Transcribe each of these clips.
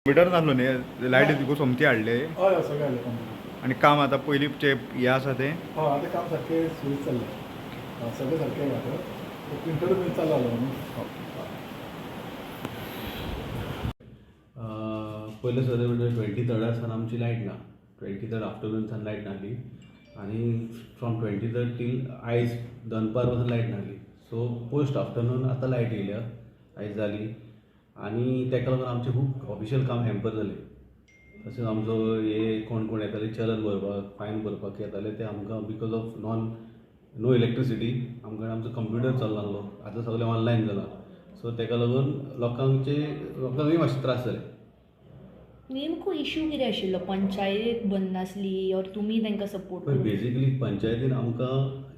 Computer नासलो न्ही light तुका सोमती हाडले हय सगळें हाडलें कंप्युटर. आनी काम आतां पयलींचे हें आसा तें हय आतां काम सारकें सुवीत चल्लें. सगळें सारकें आतां प्रिंटर बीन चल्ला न्हू. पयले सर म्हणजे 23rd आमची लायट ना. 23rd आफ्टरनून लायट नाहली आनी फ्रॉम 23rd टील आयज दनपार पासून लायट नाहली. सो पोस्ट आफ्टरनून आतां लायट येयल्या आयज जाली आनी ताका लागून आमचें खूब ऑफिशियल काम हॅम्पर जालें. तशेंच आमचो हे कोण कोण येताले चलन भरपाक फायन भरपाक येताले ते आमकां बिकॉज ऑफ नो इलेक्ट्रिसिटी आमकां आमचो कंप्युटर चलनासलो. आतां सगळें ऑनलायन जालां. सो ताका लागून लोकांकूय मातशे त्रास जाले. नेमको इश्यू कितें आशिल्लो? पंचायत बंद नासली ऑर तुमी तांकां सपोर्ट पण बेजिकली पंचायतीन आमकां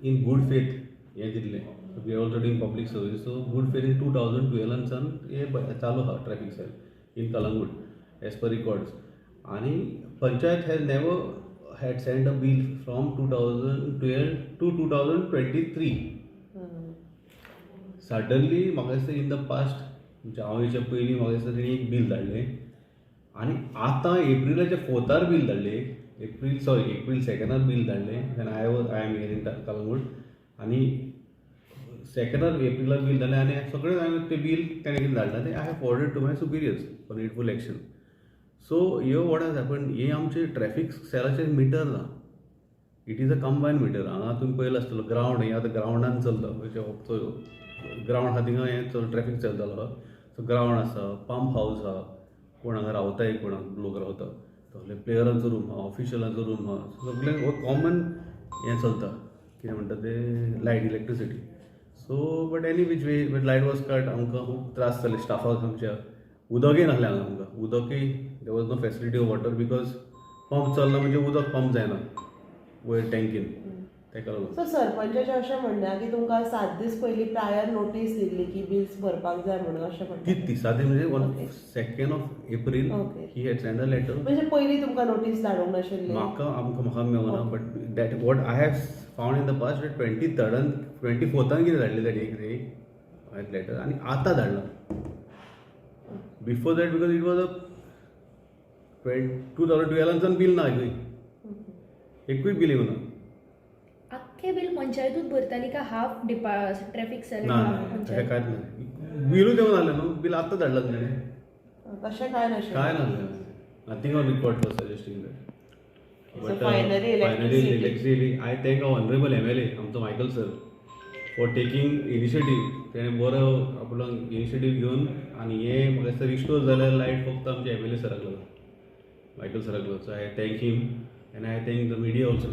इन गूड फेथ हें दिल्लें. We are also doing public service. So good faith in 2012 हें चालू आहा traffic cell in Calangute as per records. आनी panchayat has never had send a bill from 2012 to 2023. Suddenly म्हाका दिसता इन द पास्ट म्हणजे हांव येवच्या पयलीं म्हाका दिसता तेणी एक बील धाडलें आनी आतां एप्रिलाच्या 4थार बील धाडलें. एप्रील 2nd बील धाडलें. Then I am here in Calangute आनी 2nd एप्रिलाक बील धाडलें आनी सगळें हांवें तें बील तेणें कितें धाडलां तें I have forwarded to my superiors for needful action. So ह्यो वॉट हॅज हॅपन हें आमचें ट्रॅफीक सेलाचें मिटर ना. It is a combine matter. हांगा तुमी पयलो आसतलो ग्रावंड हें आतां ग्रावंडान चलता. ग्रावंड आहा थिंगा हें ट्रॅफीक चलतालो. सो ग्रावंड आसा, पंप हावस आहा, कोण हांगा रावताय कोणाक लोक रावता सगळे प्लेयरांचो रूम आहा, ऑफिशियलांचो रूम आहा. सगळें हो कॉमन हें चलता कितें म्हणटा तें light electricity. So but any which way but light was cut आमकां खूब त्रास जाले स्टाफाक आमच्या. उदकय नासलें हांगा आमकां. उदकय there was no facility of water because pump चलना म्हणजे उदक पंप जायना वयर टँकीन. ताका लागून सो सरपंचाचें अशें म्हणणें की तुमकां 7 दीस पयलीं प्रायर नोटीस दिल्ली की बिल्स भरपाक जाय म्हणून अशें म्हणटा. तीच दिसांनी म्हणजे 2nd April he had send a letter. म्हणजे पयलीं तुमकां नोटीस धाडूंक नाशिल्ली? म्हाका मेळना. But that what I have found in the past 24th कितें धाडलें ताणी कितें लेटर आनी आतां धाडलां. Before that because it was a 2012 bill ना एकूय बील येवना. आख्खें बील पंचायतूच भरताली का हाफ ट्रॅफिक सेल? ना तशें कांयच ना. बिलूच येवना जालें न्हू. बील आतां धाडलां ताणें. तशें कांय नाशिल्लें. कांय नासलें. Nothing on record for suggesting that. So finally electricity. I thank our honorable MLA, आमचो Michael sir, for taking initiative. तेणें बरो आपलो इनिशिएटीव घेवन आनी हें म्हाका दिसता रिस्टोर जाल्यार लायट फक्त आमच्या MLA सराक लागून, मायकल सराक लागून. So I thank him and I thank the media also.